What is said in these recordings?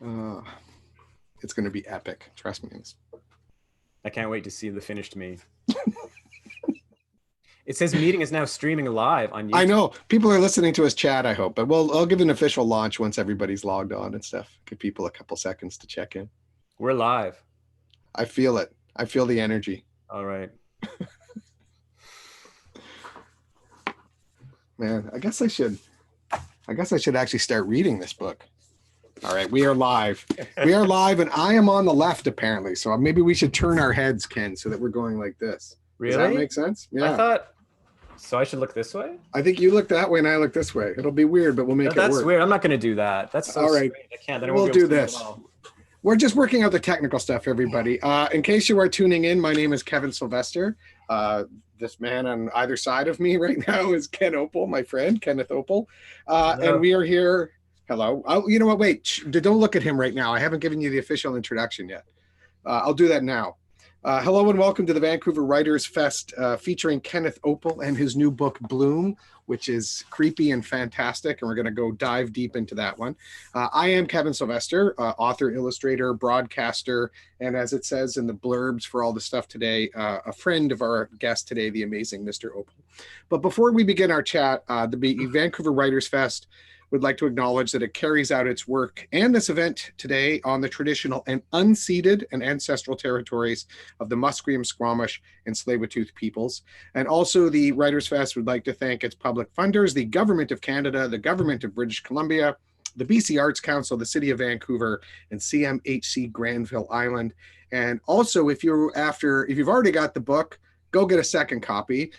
Uh, it's going to be epic. Trust me. I can't wait to see the finished me. It says meeting is now streaming live on YouTube. I know. People are listening to us chat, I hope. But I'll give an official launch once everybody's logged on and stuff. Give people a couple seconds to check in. We're live. I feel it. I feel the energy. All right. Man, I guess I should actually start reading this book. All right, we are live. We are live, and I am on the left, apparently. So maybe we should turn our heads, Ken, so that we're going like this. Really? Does that make sense? Yeah. I thought, so I should look this way? I think you look that way and I look this way. It'll be weird, but we'll make it work. That's weird. I'm not going to do that. That's so all right. strange. I can't. Then We'll do this. We're just working out the technical stuff, everybody. In case you are tuning in, my name is Kevin Sylvester. This man on either side of me right now is Ken Oppel, my friend, Kenneth Oppel. And we are here. Hello. Oh, you know what? Wait, don't look at him right now. I haven't given you the official introduction yet. I'll do that now. Hello and welcome to the Vancouver Writers Fest featuring Kenneth Oppel and his new book, Bloom, which is creepy and fantastic, and we're going to go dive deep into that one. I am Kevin Sylvester, author, illustrator, broadcaster, and as it says in the blurbs for all the stuff today, a friend of our guest today, the amazing Mr. Oppel. But before we begin our chat, the Vancouver Writers Fest would like to acknowledge that it carries out its work and this event today on the traditional and unceded and ancestral territories of the Musqueam, Squamish, and Tsleil-Waututh peoples. And also the Writers Fest would like to thank its public funders, the Government of Canada, the Government of British Columbia, the BC Arts Council, the City of Vancouver, and CMHC Granville Island. And also, if you've already got the book, go get a second copy.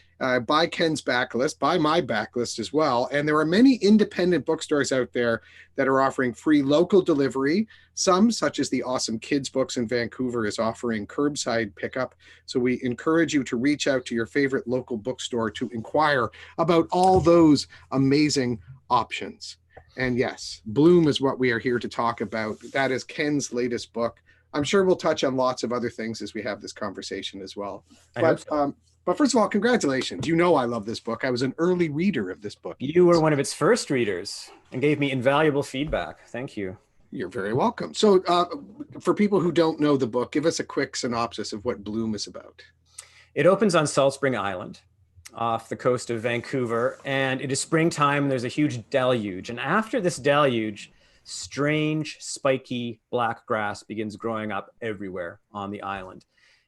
Buy Ken's backlist, buy my backlist as well. And there are many independent bookstores out there that are offering free local delivery. Some, such as the Awesome Kids Books in Vancouver, is offering curbside pickup. So we encourage you to reach out to your favorite local bookstore to inquire about all those amazing options. And yes, Bloom is what we are here to talk about. That is Ken's latest book. I'm sure we'll touch on lots of other things as we have this conversation as well. But first of all, congratulations. You know I love this book. I was an early reader of this book. You were one of its first readers and gave me invaluable feedback. Thank you. You're very welcome. So for people who don't know the book, give us a quick synopsis of what Bloom is about. It opens on Salt Spring Island off the coast of Vancouver, and it is springtime and there's a huge deluge. And after this deluge, strange, spiky black grass begins growing up everywhere on the island.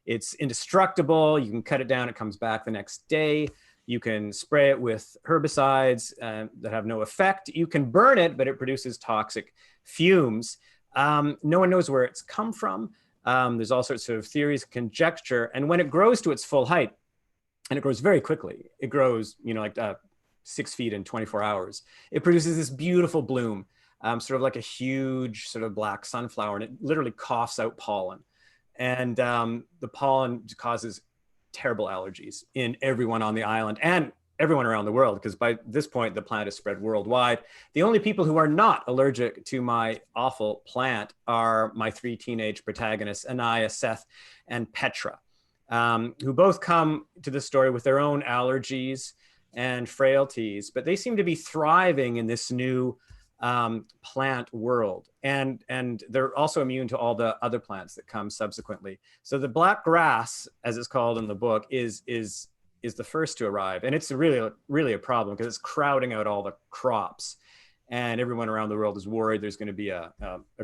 It's indestructible. You can cut it down. It comes back the next day. You can spray it with herbicides that have no effect. You can burn it, but it produces toxic fumes. No one knows where it's come from. There's all sorts of theories, conjecture. And when it grows to its full height, and it grows very quickly, it grows, like 6 feet in 24 hours. It produces this beautiful bloom, sort of like a huge sort of black sunflower, and it literally coughs out pollen. And the pollen causes terrible allergies in everyone on the island and everyone around the world, because by this point, the plant is spread worldwide. The only people who are not allergic to my awful plant are my 3 teenage protagonists, Anaya, Seth, and Petra, who both come to the story with their own allergies and frailties, but they seem to be thriving in this new plant world, and they're also immune to all the other plants that come subsequently. So the black grass, as it's called in the book, is the first to arrive, and it's really a problem because it's crowding out all the crops, and everyone around the world is worried there's going to be a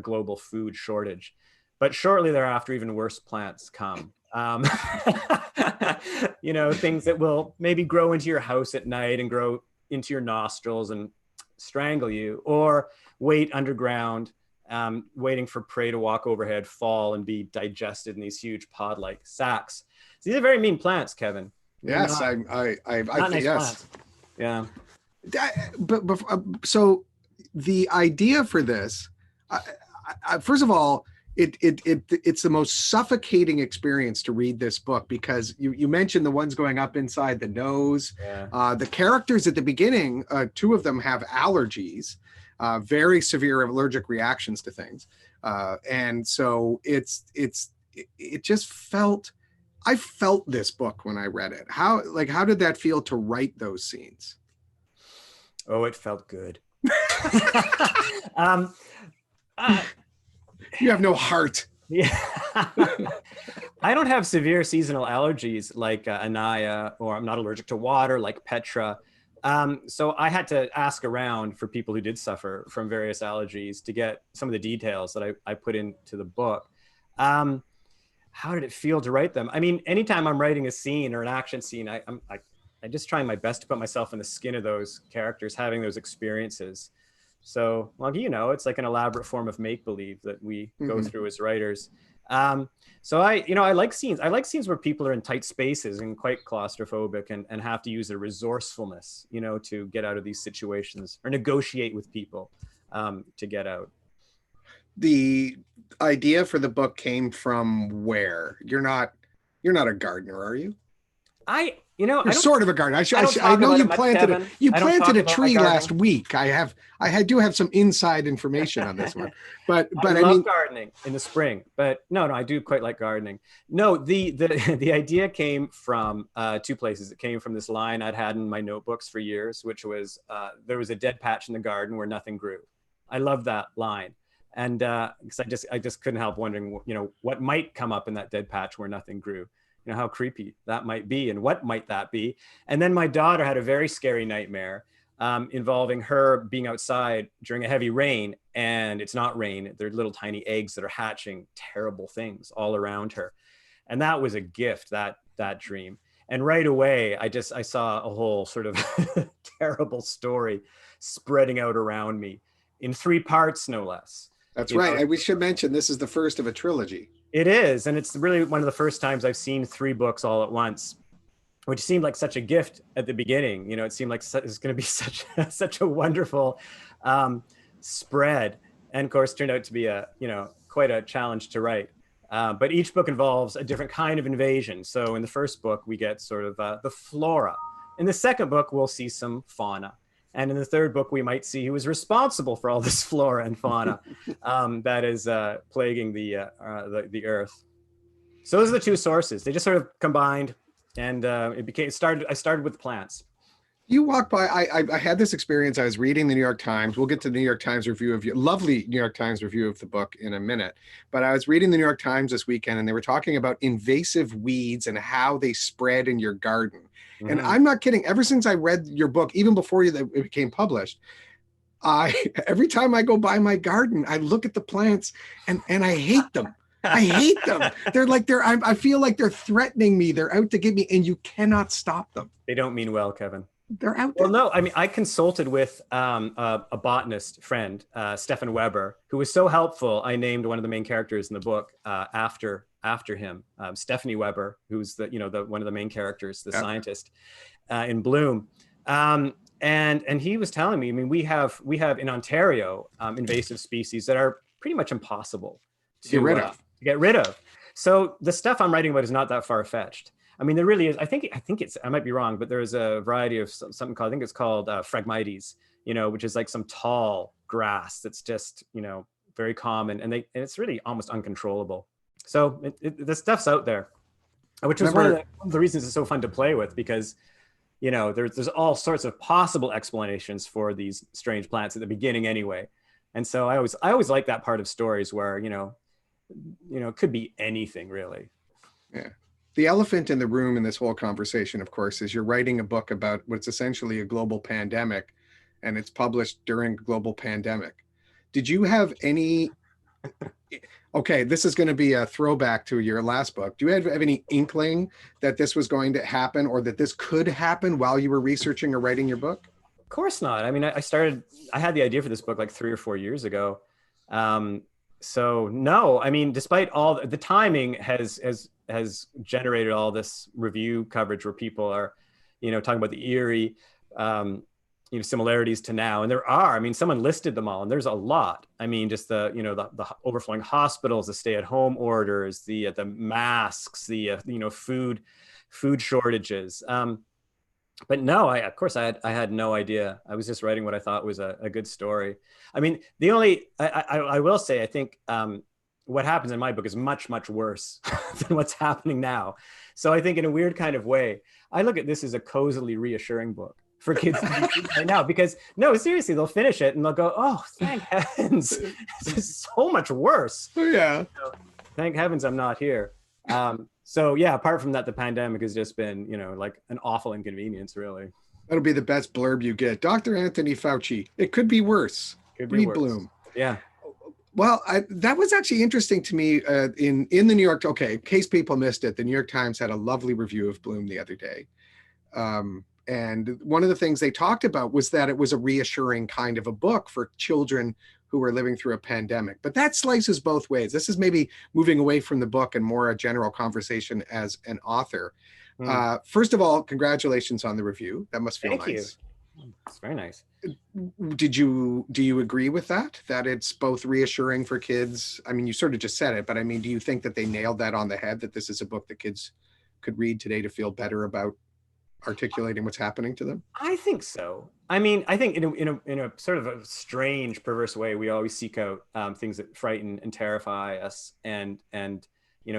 global food shortage. But shortly thereafter, even worse plants come. Things that will maybe grow into your house at night and grow into your nostrils and strangle you, or wait underground, waiting for prey to walk overhead, fall, and be digested in these huge pod-like sacks. So these are very mean plants, Kevin. Yes, I nice yes. Plants. Yeah. But so the idea for this, first of all, it's the most suffocating experience to read this book, because you mentioned the ones going up inside the nose. Yeah. The characters at the beginning, 2 of them have allergies, very severe allergic reactions to things, and so it just felt. I felt this book when I read it. How did that feel to write those scenes? Oh, it felt good. You have no heart. Yeah. I don't have severe seasonal allergies like Anaya, or I'm not allergic to water like Petra. So I had to ask around for people who did suffer from various allergies to get some of the details that I put into the book. How did it feel to write them? I mean, anytime I'm writing a scene or an action scene, I just try my best to put myself in the skin of those characters, having those experiences. So, well, it's like an elaborate form of make-believe that we go through as writers. So I like scenes. I like scenes where people are in tight spaces and quite claustrophobic and have to use their resourcefulness, to get out of these situations or negotiate with people to get out. The idea for the book came from where? You're not a gardener, are you? You're sort of a gardener. I know you planted a tree last week. I do have some inside information on this one, but I love gardening in the spring. But no, I do quite like gardening. No, the idea came from two places. It came from this line I'd had in my notebooks for years, which was there was a dead patch in the garden where nothing grew. I love that line, and because I just couldn't help wondering, what might come up in that dead patch where nothing grew. How creepy that might be and what might that be. And then my daughter had a very scary nightmare involving her being outside during a heavy rain, and it's not rain. They're little tiny eggs that are hatching terrible things all around her. And that was a gift, that dream. And right away, I saw a whole sort of terrible story spreading out around me in 3 parts, no less. That's right. And we should mention this is the first of a trilogy. It is, and it's really one of the first times I've seen 3 books all at once, which seemed like such a gift at the beginning. It seemed like it's going to be such a wonderful spread, and of course turned out to be quite a challenge to write. But each book involves a different kind of invasion. So in the first book, we get sort of the flora. In the second book, we'll see some fauna. And in the third book, we might see who is responsible for all this flora and fauna that is plaguing the earth. So those are the 2 sources. They just sort of combined, and I started with plants. You walk by, I had this experience. I was reading the New York Times. We'll get to the New York Times review of your lovely New York Times review of the book in a minute. But I was reading the New York Times this weekend, and they were talking about invasive weeds and how they spread in your garden. And I'm not kidding. Ever since I read your book, even before it became published, every time I go by my garden, I look at the plants and I hate them. I hate them. I feel like they're threatening me. They're out to get me, and you cannot stop them. They don't mean well, Kevin. They're out there. Well, no, I mean, I consulted with a botanist friend, Stefan Weber, who was so helpful. I named one of the main characters in the book after him, Stephanie Weber, who's one of the main characters, the scientist in Bloom. And he was telling me, I mean, we have in Ontario invasive species that are pretty much impossible to get rid of. So the stuff I'm writing about is not that far-fetched. I mean, there really is. I think I might be wrong, but there's a variety of something called, I think it's called Phragmites, which is like some tall grass that's just, very common, and it's really almost uncontrollable. So the stuff's out there, which is one of the reasons it's so fun to play with, because, there's all sorts of possible explanations for these strange plants at the beginning anyway. And so I always like that part of stories where, it could be anything really. Yeah. The elephant in the room in this whole conversation, of course, is you're writing a book about what's essentially a global pandemic, and it's published during a global pandemic. Did you have any... Okay, this is going to be a throwback to your last book. Do you have any inkling that this was going to happen, or that this could happen while you were researching or writing your book? Of course not. I mean, I had the idea for this book like 3 or 4 years ago. So no, I mean, despite all the timing has generated all this review coverage where people are, talking about the eerie, similarities to now. And there are, I mean, someone listed them all, and there's a lot. I mean, just the overflowing hospitals, the stay-at-home orders, the masks, the food shortages. But no, of course I had no idea. I was just writing what I thought was a good story. I mean, I will say, I think what happens in my book is much, much worse than what's happening now. So I think in a weird kind of way, I look at this as a cozily reassuring book. for kids to be reading right now, because no, seriously, they'll finish it and they'll go, oh, thank heavens, this is so much worse. Yeah. So, thank heavens I'm not here. So yeah, apart from that, the pandemic has just been, like an awful inconvenience, really. That'll be the best blurb you get. Dr. Anthony Fauci. It could be worse. Could be Read worse. Bloom. Yeah. Well, that was actually interesting to me in the New York. Okay, in case people missed it, the New York Times had a lovely review of Bloom the other day. And one of the things they talked about was that it was a reassuring kind of a book for children who are living through a pandemic. But that slices both ways. This is maybe moving away from the book and more a general conversation as an author. First of all, congratulations on the review. That must feel nice. Thank you. It's very nice. Do you agree with that it's both reassuring for kids? I mean, you sort of just said it, but I mean, do you think that they nailed that on the head, that this is a book that kids could read today to feel better about articulating what's happening to them? I think so. I mean, I think in a sort of a strange, perverse way, we always seek out things that frighten and terrify us and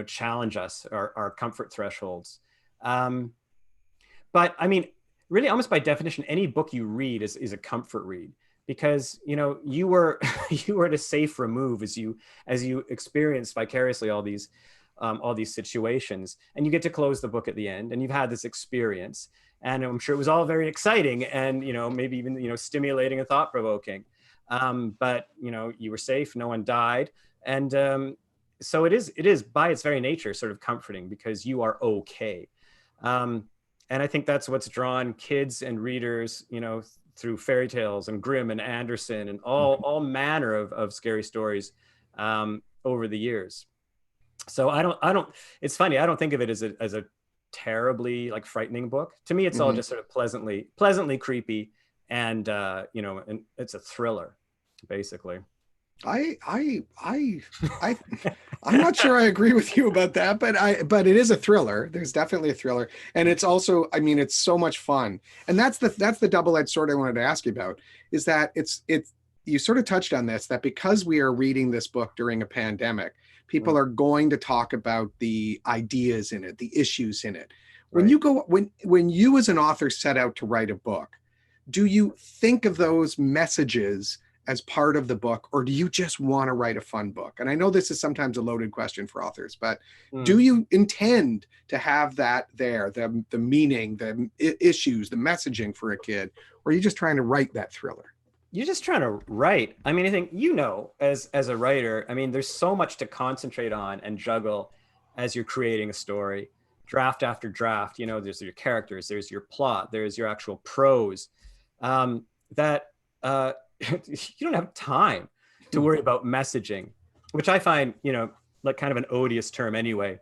challenge us, our comfort thresholds. But I mean, really, almost by definition, any book you read is a comfort read, because you were at a safe remove as you experience vicariously all these situations, and you get to close the book at the end, and you've had this experience, and I'm sure it was all very exciting and maybe even stimulating and thought-provoking, but you were safe, no one died, and so it is by its very nature sort of comforting, because you are okay. And I think that's what's drawn kids and readers, through fairy tales and Grimm and Anderson and all manner of scary stories over the years. So I don't. It's funny. I don't think of it as a terribly like frightening book. To me, it's all just sort of pleasantly creepy, and and it's a thriller, basically. I'm not sure I agree with you about that, but it is a thriller. There's definitely a thriller, and it's also, I mean, it's so much fun, and that's the double-edged sword I wanted to ask you about. Is that it's you sort of touched on this, that because we are reading this book during a pandemic, people are going to talk about the ideas in it, the issues in it. When you go when you as an author set out to write a book, do you think of those messages as part of the book, or do you just want to write a fun book? And I know this is sometimes a loaded question for authors, but do you intend to have that there, the meaning, the issues, the messaging for a kid, or are you just trying to write that thriller? You're just trying to write. I mean, I think, as a writer, I mean, there's so much to concentrate on and juggle as you're creating a story, draft after draft. There's your characters, there's your plot, there's your actual prose, that you don't have time to worry about messaging, which I find, like kind of an odious term anyway.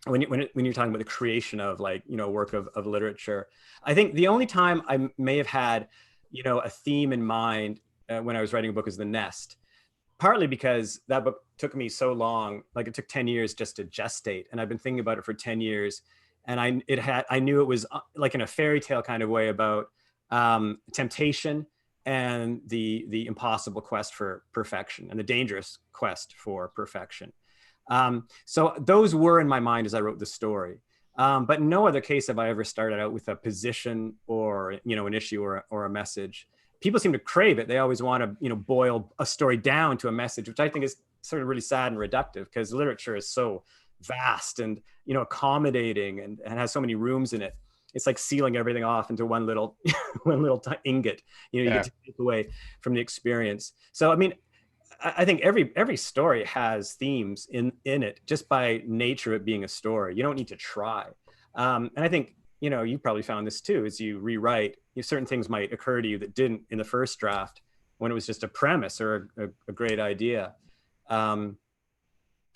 When you're talking about the creation of work of literature, I think the only time I may have had, a theme in mind when I was writing a book is The Nest, partly because that book took me so long, like it took 10 years just to gestate. And I've been thinking about it for 10 years. And I knew it was like in a fairy tale kind of way about temptation and the impossible quest for perfection and the dangerous quest for perfection. So those were in my mind as I wrote the story. But in no other case have I ever started out with a position or, an issue or a message. People seem to crave it. They always want to, boil a story down to a message, which I think is sort of really sad and reductive, because literature is so vast and, accommodating and has so many rooms in it. It's like sealing everything off into one little ingot, you get to take away from the experience. So, I mean, I think every story has themes in it just by nature of it being a story. You don't need to try. And I think, you probably found this too, as you rewrite, certain things might occur to you that didn't in the first draft when it was just a premise or a great idea. And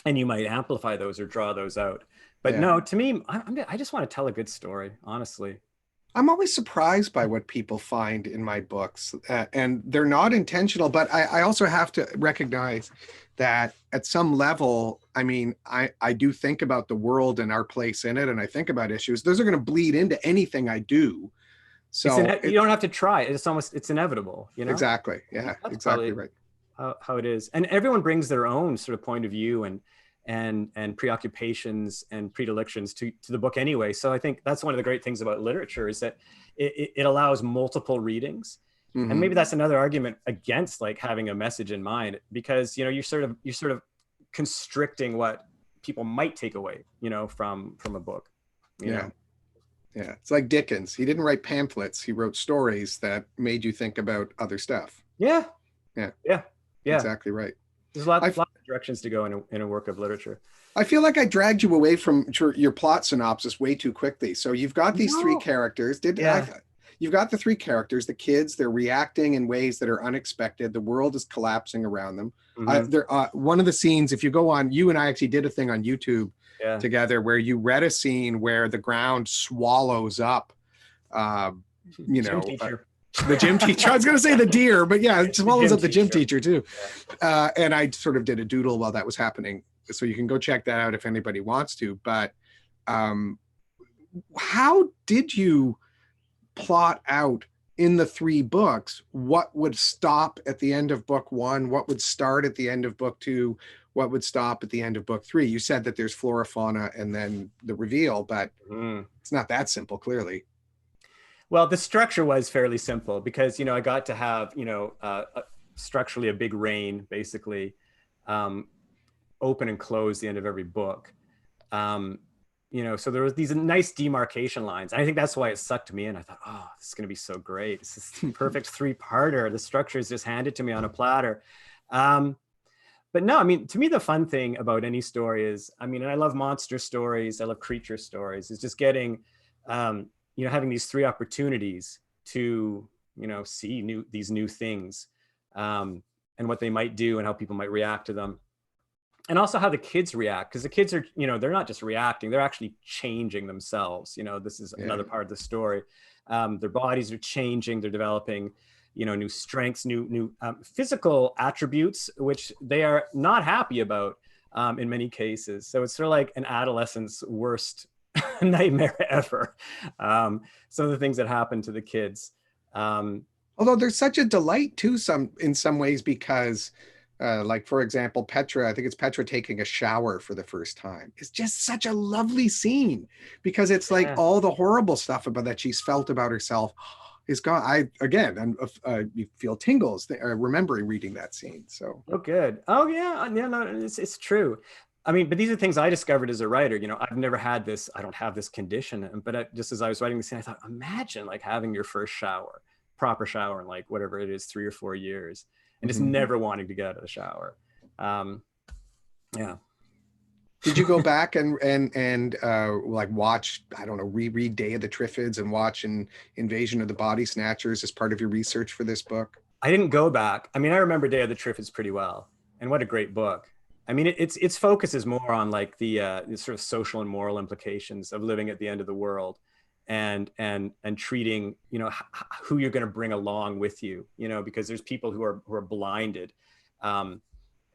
you might amplify those or draw those out. But no, to me, I just want to tell a good story, honestly. I'm always surprised by what people find in my books, and they're not intentional, but I also have to recognize that at some level, I mean, I do think about the world and our place in it, and I think about issues. Those are going to bleed into anything I do. So you don't have to try. It's inevitable, Exactly. Yeah, that's exactly right. How it is. And everyone brings their own sort of point of view and and preoccupations and predilections to the book anyway. So I think that's one of the great things about literature is that it allows multiple readings. And maybe that's another argument against like having a message in mind, because, you know, you're sort of constricting what people might take away, you know, from a book, you know? Yeah. It's like Dickens. He didn't write pamphlets. He wrote stories that made you think about other stuff. Yeah. Exactly right. There's lots of directions to go in a work of literature. I feel like I dragged you away from your plot synopsis way too quickly. So you've got these three characters. You've got the three characters, the kids, they're reacting in ways that are unexpected. The world is collapsing around them. One of the scenes, if you go on, you and I actually did a thing on YouTube together where you read a scene where the ground swallows up, you know, the gym teacher. I was going to say the deer, but yeah, it swallows up the gym teacher too. And I sort of did a doodle while that was happening. So you can go check that out if anybody wants to. But how did you plot out in the three books what would stop at the end of book one, what would start at the end of book two, what would stop at the end of book three? You said that there's flora, fauna, and then the reveal, but it's not that simple, clearly. Well, the structure was fairly simple because, you know, I got to have, you know, structurally a big reign, basically, open and close the end of every book. You know, so there was these nice demarcation lines. I think that's why it sucked me in. I thought, oh, this is going to be so great. This is the perfect three-parter. The structure is just handed to me on a platter. But no, I mean, to me, the fun thing about any story is, I mean, and I love monster stories, I love creature stories, is just getting, you know, having these three opportunities to, you know, see these new things and what they might do and how people might react to them. And also how the kids react, because the kids are, you know, they're not just reacting, they're actually changing themselves. You know, this is another part of the story. Their bodies are changing, they're developing, you know, new strengths, new physical attributes, which they are not happy about in many cases. So it's sort of like an adolescent's worst nightmare ever. Some of the things that happen to the kids. Although there's such a delight too, in some ways, because like, for example, Petra, I think it's Petra taking a shower for the first time. It's just such a lovely scene because it's like all the horrible stuff about that she's felt about herself is gone. You feel tingles remembering reading that scene. So. Oh, good. Oh yeah. No, it's true. I mean, but these are things I discovered as a writer. You know, I've never had this, I don't have this condition, but just as I was writing the scene, I thought, imagine like having your first shower, proper shower in like whatever it is, 3 or 4 years. And just never wanting to get out of the shower. Yeah. Did you go back and like watch, I don't know, reread Day of the Triffids and watch an Invasion of the Body Snatchers as part of your research for this book? I didn't go back. I mean, I remember Day of the Triffids pretty well. And what a great book. I mean, its focus is more on like the sort of social and moral implications of living at the end of the world. And treating, you know, who you're going to bring along with you, you know, because there's people who are blinded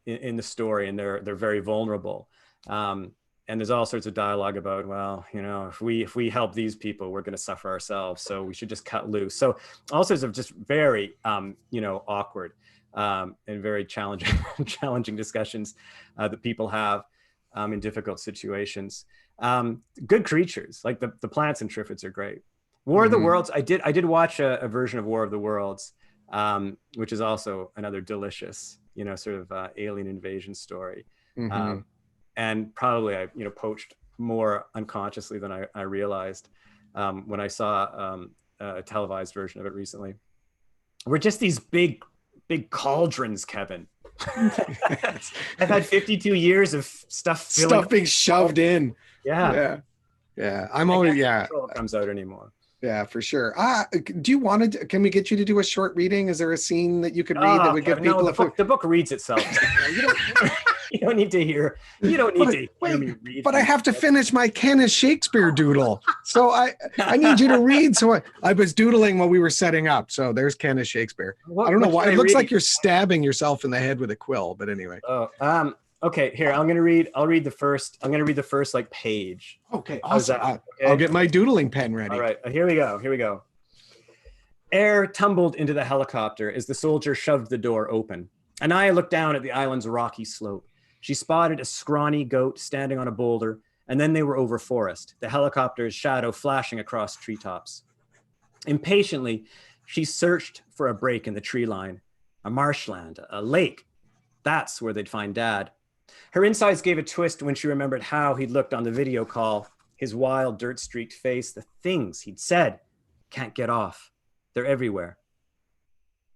in the story, and they're very vulnerable. And there's all sorts of dialogue about, well, you know, if we help these people, we're going to suffer ourselves, so we should just cut loose. So all sorts of just very you know, awkward and very challenging discussions that people have in difficult situations. Good creatures, like the plants and Triffids are great. War of the Worlds, I did watch a version of War of the Worlds, which is also another delicious, you know, sort of alien invasion story. And probably I, you know, poached more unconsciously than I realized when I saw a televised version of it recently. We're just these big cauldrons, Kevin. I've had 52 years of stuff being shoved in. Yeah. I'm always it comes out anymore. Yeah, for sure. Do you want to? Can we get you to do a short reading? Is there a scene that you could read that would give people? No, the book reads itself. You don't need to hear. You don't need to hear me read. But I have to finish my Kenneth Shakespeare doodle, so I need you to read. So I was doodling while we were setting up. So there's Kenneth Shakespeare. I don't know why it looks like you're stabbing yourself in the head with a quill, but anyway. Oh, okay. Here, I'll read the first like page. Okay, awesome. I'll get my doodling pen ready. All right, here we go. Air tumbled into the helicopter as the soldier shoved the door open. Anaya looked down at the island's rocky slope. She spotted a scrawny goat standing on a boulder, and then they were over forest, the helicopter's shadow flashing across treetops. Impatiently, she searched for a break in the tree line, a marshland, a lake. That's where they'd find Dad. Her insides gave a twist when she remembered how he'd looked on the video call, his wild, dirt-streaked face, the things he'd said. Can't get off. They're everywhere.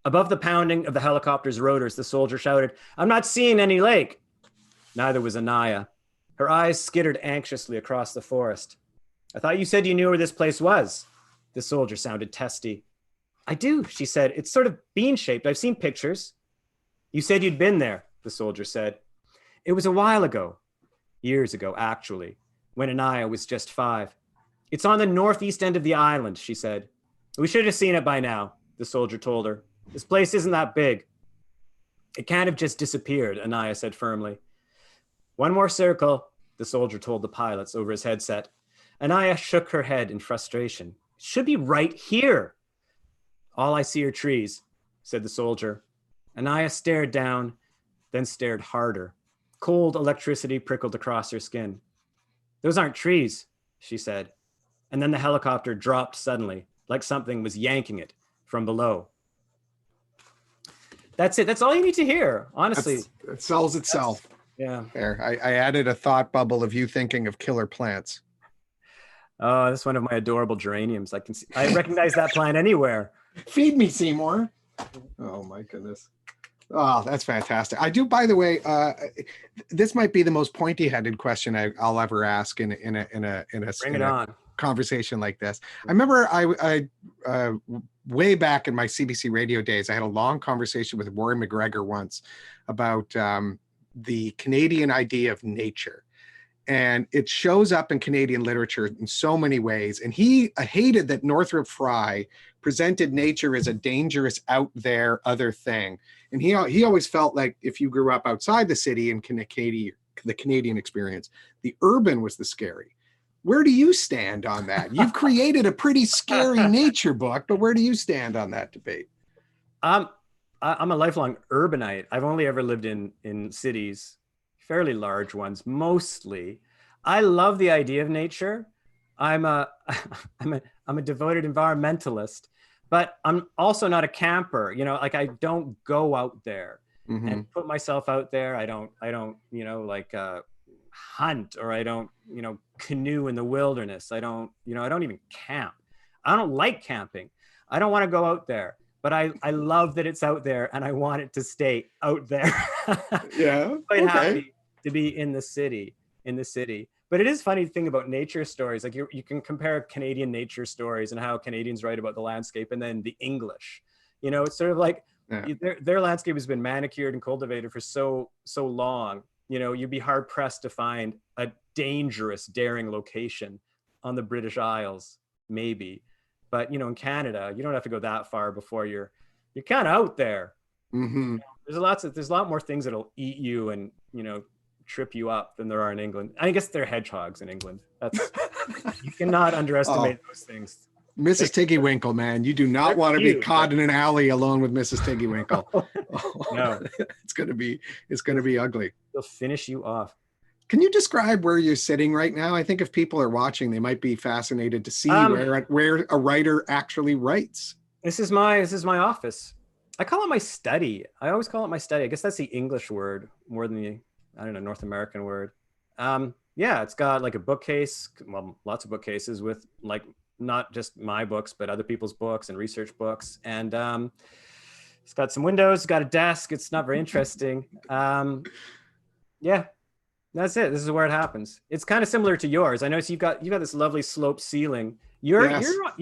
Above the pounding of the helicopter's rotors, the soldier shouted, "I'm not seeing any lake." Neither was Anaya. Her eyes skittered anxiously across the forest. "I thought you said you knew where this place was." The soldier sounded testy. "I do," she said. "It's sort of bean-shaped. I've seen pictures." "You said you'd been there," the soldier said. "It was a while ago." Years ago, actually, when Anaya was just 5. "It's on the northeast end of the island," she said. "We should have seen it by now," the soldier told her. "This place isn't that big." "It can't have just disappeared," Anaya said firmly. "One more circle," the soldier told the pilots over his headset. Anaya shook her head in frustration. "It should be right here." "All I see are trees," said the soldier. Anaya stared down, then stared harder. Cold electricity prickled across her skin. "Those aren't trees," she said. And then the helicopter dropped suddenly, like something was yanking it from below. That's it. That's all you need to hear, honestly. It sells itself. Yeah. There, I added a thought bubble of you thinking of killer plants. Oh, that's one of my adorable geraniums. I recognize that plant anywhere. Feed me, Seymour. Oh my goodness. Oh, that's fantastic. I do, by the way, this might be the most pointy-headed question I'll ever ask in a conversation like this. I remember I way back in my CBC radio days, I had a long conversation with Rory McGregor once about the Canadian idea of nature. And it shows up in Canadian literature in so many ways. And he hated that Northrop Frye presented nature as a dangerous out there other thing. And he always felt like if you grew up outside the city in the Canadian experience, the urban was the scary. Where do you stand on that? You've created a pretty scary nature book, but where do you stand on that debate? I'm a lifelong urbanite. I've only ever lived in cities, fairly large ones, mostly. I love the idea of nature. I'm a devoted environmentalist, but I'm also not a camper. You know, like I don't go out there and put myself out there. I don't, hunt, or I don't, canoe in the wilderness. I don't even camp. I don't like camping. I don't want to go out there. But I love that it's out there, and I want it to stay out there. Yeah, quite happy to be in the city. But it is funny to think about nature stories. Like you can compare Canadian nature stories and how Canadians write about the landscape, and then the English. It's sort of like their landscape has been manicured and cultivated for so long. You'd be hard pressed to find a dangerous, daring location on the British Isles, maybe. But in Canada, you don't have to go that far before you're kind of out there. Mm-hmm. There's a lot more things that'll eat you and trip you up than there are in England. I guess they're hedgehogs in England. You cannot underestimate those things. Mrs. Tiggywinkle, man, you do not want to be caught in an alley alone with Mrs. Tiggywinkle. No, it's gonna be ugly. They'll finish you off. Can you describe where you're sitting right now? I think if people are watching, they might be fascinated to see where a writer actually writes. This is my office. I call it my study. I always call it my study. I guess that's the English word more than the, North American word. It's got like a bookcase, well, lots of bookcases with like not just my books, but other people's books and research books. And it's got some windows, it's got a desk. It's not very interesting. That's it. This is where it happens. It's kind of similar to yours. I notice you've got this lovely sloped ceiling. You've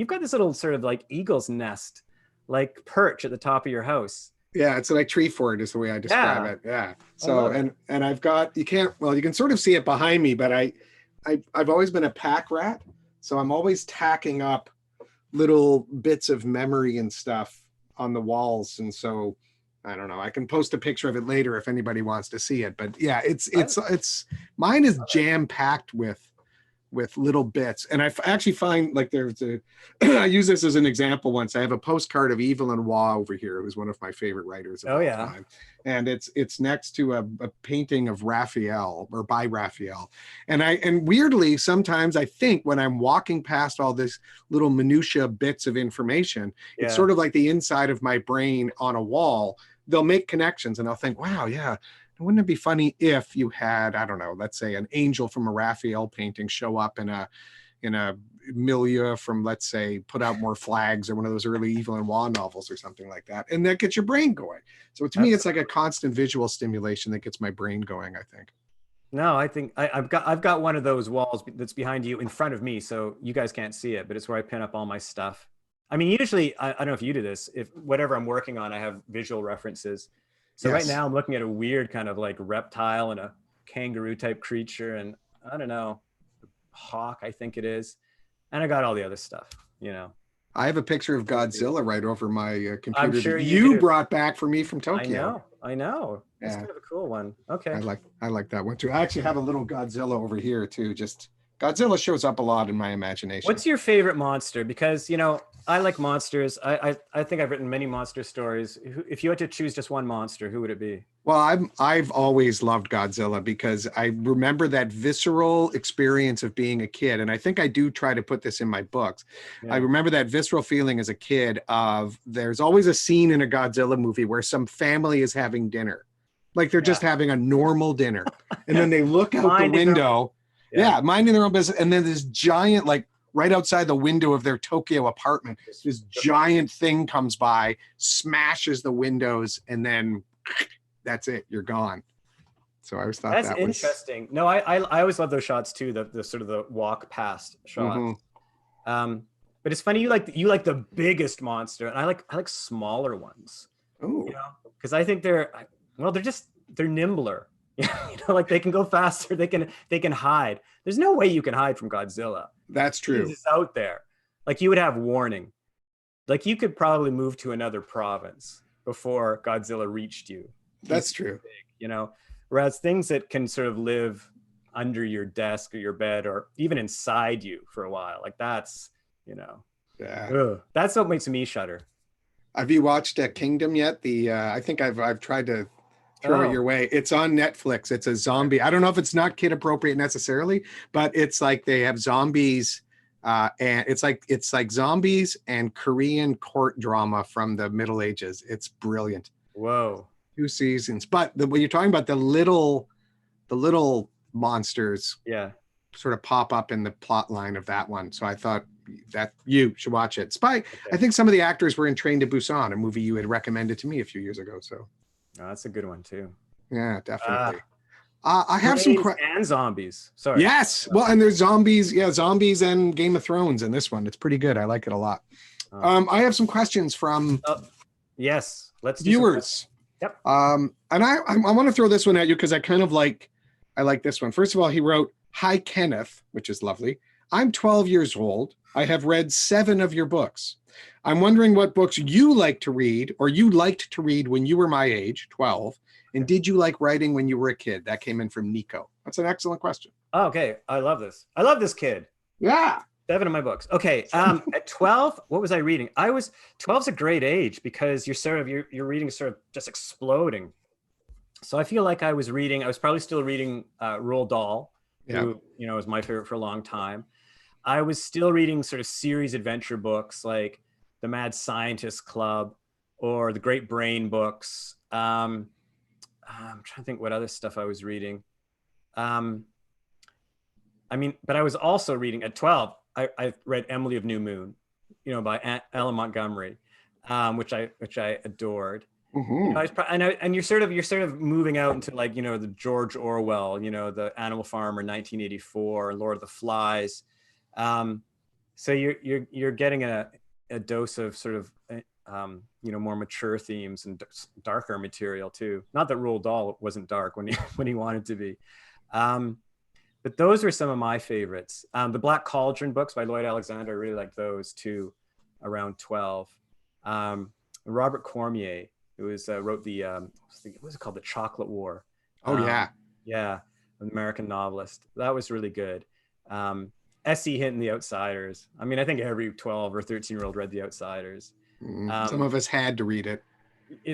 got this little sort of like eagle's nest, like perch at the top of your house. Yeah, it's like tree fort is the way I describe it. Yeah. So and I've got you can sort of see it behind me, but I've always been a pack rat, so I'm always tacking up little bits of memory and stuff on the walls, and so I don't know. I can post a picture of it later if anybody wants to see it. But yeah, it's mine is jam packed with with little bits. And actually find like there's a, I use this as an example once. I have a postcard of Evelyn Waugh over here, who's one of my favorite writers of all time. And it's next to a painting of Raphael, or by Raphael. And weirdly, sometimes I think when I'm walking past all this little minutia bits of information, it's sort of like the inside of my brain on a wall. They'll make connections and I'll think, wow, yeah, wouldn't it be funny if you had, I don't know, let's say an angel from a Raphael painting show up in a milieu from, let's say, Put Out More Flags or one of those early Evelyn Waugh novels or something like that. And that gets your brain going. So to me, it's like a constant visual stimulation that gets my brain going, I think. No, I think I've got one of those walls that's behind you in front of me, so you guys can't see it, but it's where I pin up all my stuff. I mean, usually, I don't know if you do this, if whatever I'm working on, I have visual references. So right now I'm looking at a weird kind of like reptile and a kangaroo type creature and I don't know, hawk, I think it is. And I got all the other stuff, you know. I have a picture of Godzilla right over my computer I'm sure that you brought back for me from Tokyo. I know. It's kind of a cool one. Okay. I like that one too. I actually have a little Godzilla over here too. Just Godzilla shows up a lot in my imagination. What's your favorite monster? Because, you know, I like monsters. I think I've written many monster stories. If you had to choose just one monster, who would it be? Well, I've always loved Godzilla because I remember that visceral experience of being a kid. And I think I do try to put this in my books. Yeah. I remember that visceral feeling as a kid of there's always a scene in a Godzilla movie where some family is having dinner. Like they're just having a normal dinner. And then they look out the window. Minding their own business. And then this giant, like right outside the window of their Tokyo apartment, this giant thing comes by, smashes the windows, and then that's it. You're gone. So I always thought that's interesting. No, I always love those shots too. The sort of the walk past shots. But it's funny you like the biggest monster, and I like smaller ones. Oh, you know, because I think they're nimbler. You know, like they can go faster. They can hide. There's no way you can hide from Godzilla. That's true. It's out there. Like you would have warning. Like you could probably move to another province before Godzilla reached you. That's true. Big, you know, whereas things that can sort of live under your desk or your bed or even inside you for a while, like that's, you know, that's what makes me shudder. Have you watched Kingdom yet? I think I've tried to throw it your way. It's on Netflix. It's a zombie. I don't know if it's not kid appropriate necessarily, but it's like they have zombies and it's like zombies and Korean court drama from the Middle Ages. It's brilliant. Whoa. 2 seasons. But when you're talking about the little monsters sort of pop up in the plot line of that one. So I thought that you should watch it. I think some of the actors were in Train to Busan, a movie you had recommended to me a few years ago. So that's a good one too. Yeah, definitely. I have some and zombies. Sorry. Yes. Well, and there's zombies. Yeah, zombies and Game of Thrones in this one. It's pretty good. I like it a lot. I have some questions from yes. Let's do viewers. Yep. And I want to throw this one at you because I like this one. First of all, he wrote, "Hi Kenneth," which is lovely. "I'm 12 years old. I have read 7 of your books. I'm wondering what books you like to read or you liked to read when you were my age, 12. And did you like writing when you were a kid?" That came in from Nico. That's an excellent question. Oh, okay. I love this. I love this kid. Yeah. 7 of my books. Okay. At 12, what was I reading? 12's a great age because you're reading sort of just exploding. So I feel like I was probably still reading Roald Dahl, who, you know, was my favorite for a long time. I was still reading sort of series adventure books like The Mad Scientist Club or the Great Brain books. I'm trying to think what other stuff I was reading. But I was also reading at 12. I read Emily of New Moon, you know, by Ellen Montgomery, which I adored. Mm-hmm. You know, and you're sort of moving out into, like, you know, the George Orwell, you know, the Animal Farm or 1984, Lord of the Flies. So you're getting a dose of sort of you know, more mature themes and darker material too. Not that Roald Dahl wasn't dark when he wanted to be. But those were some of my favorites. The Black Cauldron books by Lloyd Alexander, I really liked those too, around 12. Robert Cormier, who wrote what was it called? The Chocolate War. Oh, yeah. Yeah, an American novelist. That was really good. SE Hint and The Outsiders. I mean, I think every 12 or 13-year-old read The Outsiders. Some of us had to read it.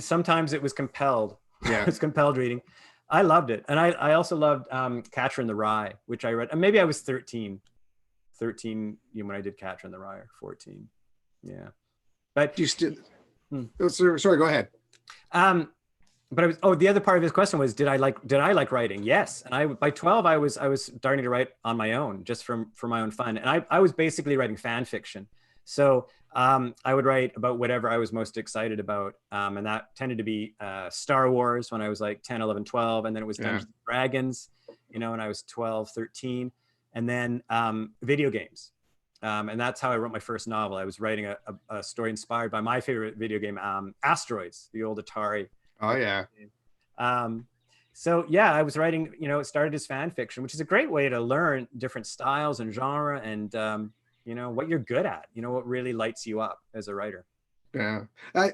Sometimes it was compelled. Yeah. It's compelled reading. I loved it. And I also loved Catcher in the Rye, which I read. And maybe I was 13 when I did Catcher in the Rye, or 14. Yeah. But you still sorry, go ahead. But the other part of his question was, did I like writing? Yes. And by 12 I was starting to write on my own, just for my own fun. And I was basically writing fan fiction. So I would write about whatever I was most excited about. And that tended to be Star Wars when I was like 10, 11, 12. And then it was Dungeons and Dragons, when I was 12, 13. And then video games. And that's how I wrote my first novel. I was writing a story inspired by my favorite video game, Asteroids, the old Atari. Oh, yeah. So yeah, I was writing, it started as fan fiction, which is a great way to learn different styles and genre and, what you're good at, what really lights you up as a writer. Yeah.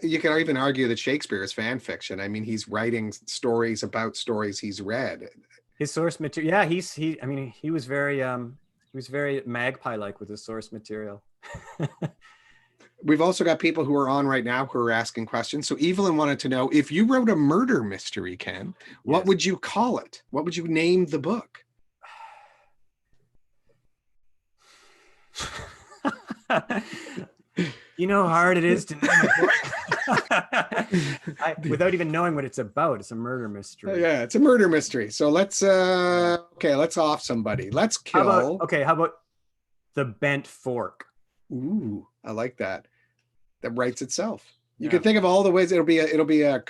You can even argue that Shakespeare is fan fiction. I mean, he's writing stories about stories he's read. His source material. Yeah. He was very Magpie-like with his source material. We've also got people who are on right now who are asking questions. So Evelyn wanted to know, if you wrote a murder mystery, Ken, what would you call it? What would you name the book? You know how hard it is to name a book? Without even knowing what it's about. It's a murder mystery. Yeah, it's a murder mystery. So let's off somebody. Let's kill. How about The Bent Fork? Ooh, I like that. That writes itself. You can think of all the ways it'll be a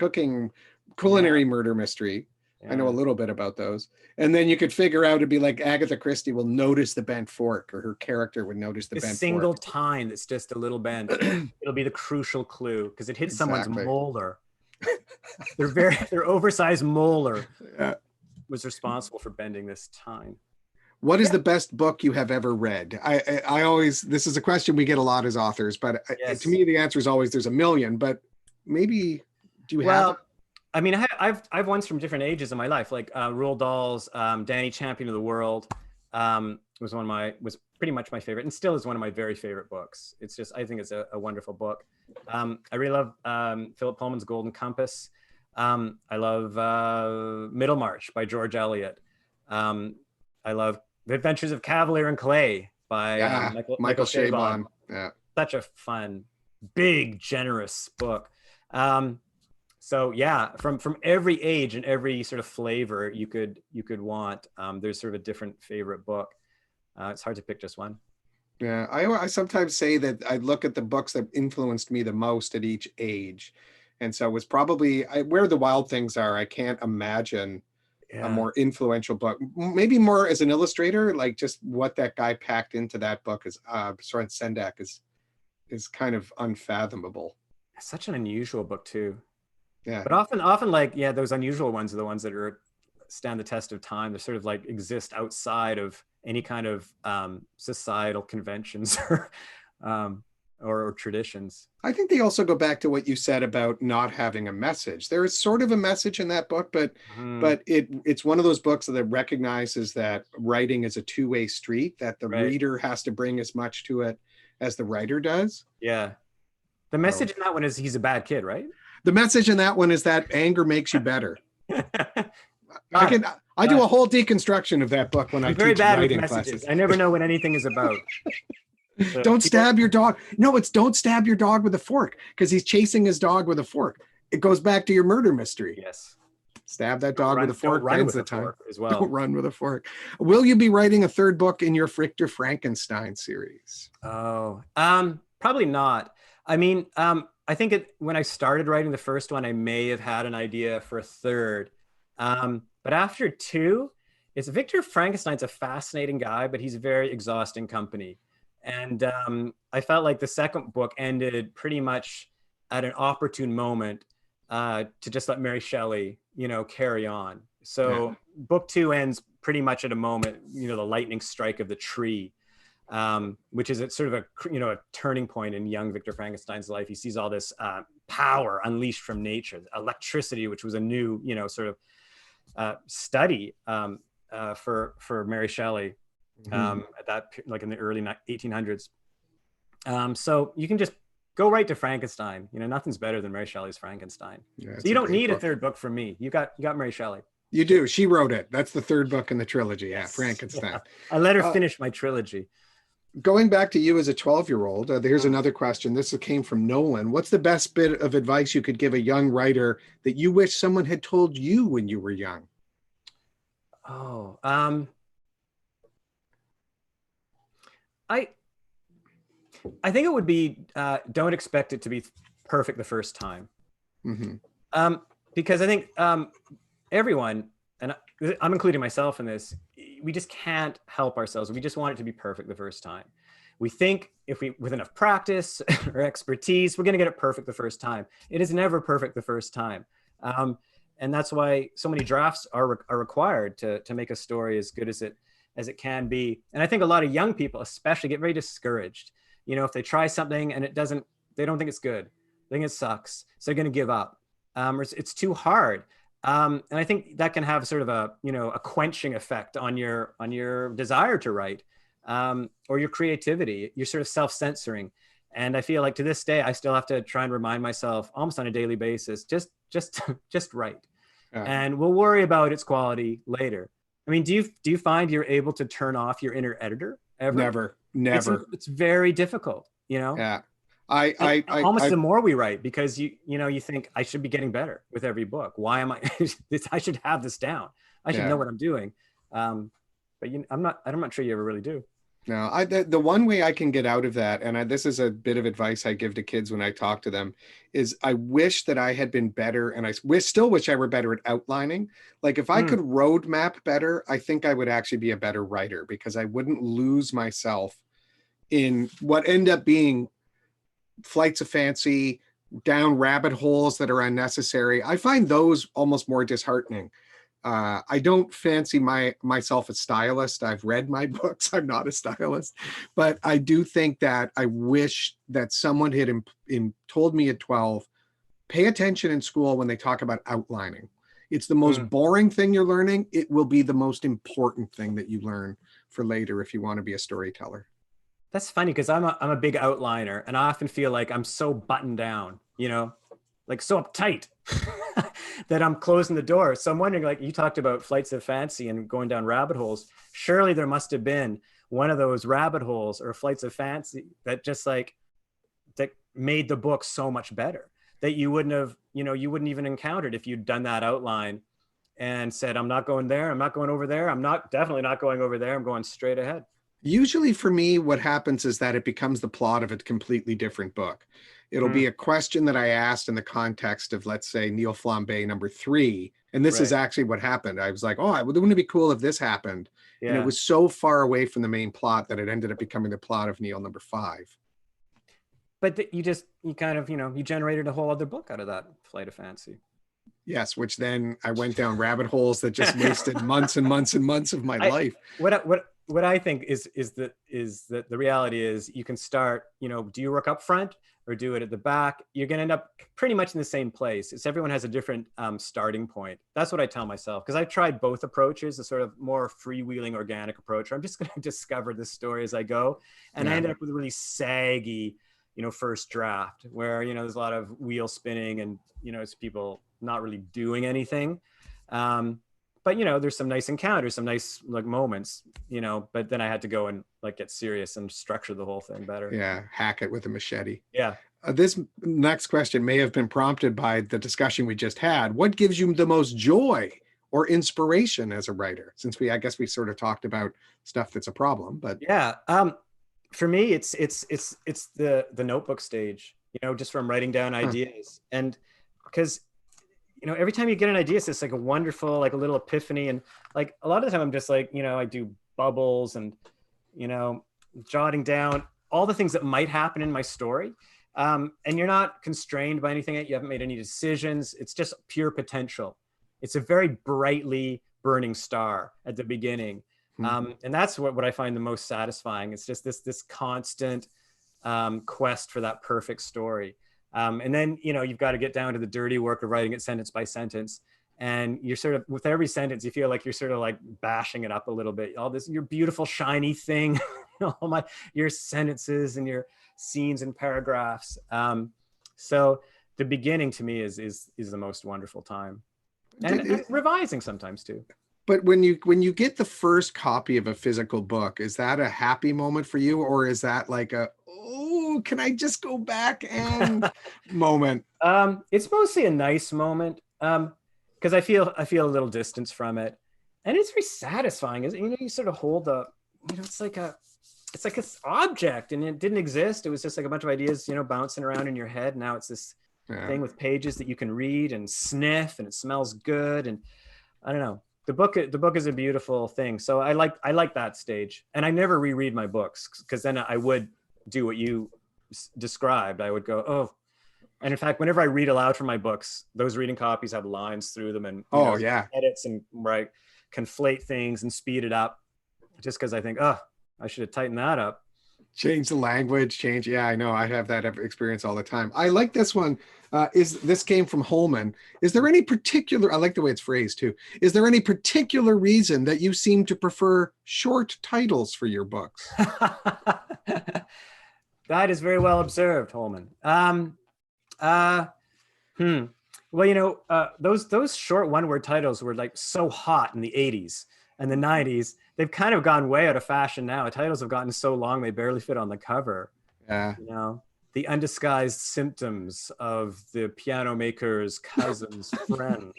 culinary murder mystery. Yeah. I know a little bit about those. And then you could figure out, it'd be like Agatha Christie will notice the bent fork, or her character would notice the bent fork. A single tine that's just a little bent. It'll be the crucial clue because it hits someone's molar. Their oversized molar was responsible for bending this tine. What is the best book you have ever read? I always, this is a question we get a lot as authors, but to me, the answer is always there's a million, but maybe, do you have? I mean, I've ones from different ages in my life, like Roald Dahl's Danny Champion of the World was pretty much my favorite, and still is one of my very favorite books. It's just, I think it's a wonderful book. I really love Philip Pullman's Golden Compass. I love Middlemarch by George Eliot. I love The Adventures of Cavalier and Clay by Michael Chabon. Yeah, such a fun, big, generous book. So yeah, from every age and every sort of flavor you could want, there's sort of a different favorite book. It's hard to pick just one. Yeah, I sometimes say that I look at the books that influenced me the most at each age, and so it was probably Where the Wild Things Are. I can't imagine a more influential book. Maybe more as an illustrator, like just what that guy packed into that book is Soren Sendak is kind of unfathomable. Such an unusual book too. Yeah. But often like, those unusual ones are the ones that stand the test of time. They sort of like exist outside of any kind of societal conventions or traditions. I think they also go back to what you said about not having a message. There is sort of a message in that book, but it's one of those books that recognizes that writing is a two-way street, that the reader has to bring as much to it as the writer does. Yeah. The message in that one is he's a bad kid, right? The message in that one is that anger makes you better. I do a whole deconstruction of that book when I teach writing classes. I never know what anything is about. So don't stab your dog. No, it's don't stab your dog with a fork, because he's chasing his dog with a fork. It goes back to your murder mystery. Yes. Stab that dog with a fork. Ends the time as well. Don't run with a fork. Will you be writing a third book in your Victor Frankenstein series? Oh, probably not. I mean, I think when I started writing the first one, I may have had an idea for a third. But after two, Victor Frankenstein's a fascinating guy, but he's a very exhausting company. And I felt like the second book ended pretty much at an opportune moment to just let Mary Shelley, carry on. So book two ends pretty much at a moment, the lightning strike of the tree. Which is sort of a turning point in young Victor Frankenstein's life. He sees all this power unleashed from nature, electricity, which was a new, sort of study for Mary Shelley. at that, like in the early 1800s. So you can just go right to Frankenstein. You know, nothing's better than Mary Shelley's Frankenstein. Yeah, So you don't need a third book from me. You got Mary Shelley. You do. She wrote it. That's the third book in the trilogy. Yeah, Yes. Frankenstein. Yeah. I let her finish my trilogy. Going back to you as a 12-year-old, here's another question. This came from Nolan. What's the best bit of advice you could give a young writer that you wish someone had told you when you were young? Oh, I think it would be don't expect it to be perfect the first time. Because I think everyone, and I'm including myself in this, we just can't help ourselves. We just want it to be perfect the first time. We think if we, with enough practice or expertise, we're going to get it perfect the first time. It is never perfect the first time. And that's why so many drafts are required to make a story as good as it can be. And I think a lot of young people especially get very discouraged. You know, if they try something and they don't think it's good, they think it sucks, so they're going to give up. Or it's too hard. And I think that can have sort of a quenching effect on your desire to write, or your creativity. You're sort of self-censoring. And I feel like to this day, I still have to try and remind myself almost on a daily basis, just write. And we'll worry about its quality later. I mean, do you find you're able to turn off your inner editor ever? Never. It's very difficult, you know? Yeah. The more we write, because you think I should be getting better with every book. Why am I? I should have this down. I should know what I'm doing. But I'm not sure you ever really do. No, the one way I can get out of that, and this is a bit of advice I give to kids when I talk to them, is I wish that I had been better, and I still wish I were better at outlining. Like if I could roadmap better, I think I would actually be a better writer, because I wouldn't lose myself in what end up being flights of fancy, down rabbit holes that are unnecessary. I find those almost more disheartening. I don't fancy myself a stylist. I've read my books. I'm not a stylist, but I do think that I wish that someone had told me at 12, pay attention in school when they talk about outlining. It's the most boring thing you're learning. It will be the most important thing that you learn for later if you want to be a storyteller. That's funny, because I'm a big outliner, and I often feel like I'm so buttoned down, like so uptight that I'm closing the door. So I'm wondering, like you talked about flights of fancy and going down rabbit holes. Surely there must have been one of those rabbit holes or flights of fancy that just that made the book so much better, that you wouldn't have, you wouldn't even encountered if you'd done that outline and said, I'm not going there. I'm not going over there. Definitely not going over there. I'm going straight ahead. Usually for me, what happens is that it becomes the plot of a completely different book. It'll be a question that I asked in the context of, let's say, Neil Flambé #3. And this is actually what happened. I was like, wouldn't it be cool if this happened? Yeah. And it was so far away from the main plot that it ended up becoming the plot of Neil #5. But you generated a whole other book out of that flight of fancy. Yes, which then I went down rabbit holes that just wasted months and months and months of my life. What I think is that the reality is you can start, do you work up front or do it at the back? You're going to end up pretty much in the same place. Everyone has a different starting point. That's what I tell myself, because I've tried both approaches, a sort of more freewheeling organic approach, where I'm just going to discover this story as I go. And I ended up with a really saggy, first draft where, there's a lot of wheel spinning and, it's people not really doing anything. But there's some nice encounters, some nice moments, but then I had to go and get serious and structure the whole thing better. Yeah, hack it with a machete. Yeah. This next question may have been prompted by the discussion we just had. What gives you the most joy or inspiration as a writer? Since I guess we sort of talked about stuff that's a problem, but yeah. For me, it's the notebook stage, just from writing down ideas. And because every time you get an idea, it's just a wonderful, a little epiphany. And a lot of the time I'm just I do bubbles and, jotting down all the things that might happen in my story. And you're not constrained by anything. You haven't made any decisions. It's just pure potential. It's a very brightly burning star at the beginning. And that's what I find the most satisfying. It's just this constant quest for that perfect story. And then, you've got to get down to the dirty work of writing it sentence by sentence. And you're sort of, with every sentence, you feel like you're sort of like bashing it up a little bit. All this, your beautiful shiny thing, your sentences and your scenes and paragraphs. So the beginning to me is the most wonderful time, and revising sometimes too. But when you get the first copy of a physical book, is that a happy moment for you, or is that like a, oh, can I just go back and moment? It's mostly a nice moment, because I feel a little distance from it, and it's very satisfying. You sort of hold it's like this object, and it didn't exist. It was just like a bunch of ideas, bouncing around in your head. Now it's this thing with pages that you can read and sniff, and it smells good, and I don't know. The book is a beautiful thing. So I like that stage, and I never reread my books, because then I would do what you described. I would go, oh, and in fact, whenever I read aloud from my books, those reading copies have lines through them, and edits, and where I conflate things and speed it up, just because I think, oh, I should have tightened that up. Change the language, change. Yeah, I know. I have that experience all the time. I like this one. This came from Holman. Is there any particular, I like the way it's phrased too. Is there any particular reason that you seem to prefer short titles for your books? That is very well observed, Holman. Well, those short one-word titles were like so hot in the 80s and the 90s. They've kind of gone way out of fashion now. Titles have gotten so long they barely fit on the cover. Yeah. The undisguised symptoms of the piano maker's cousin's friend.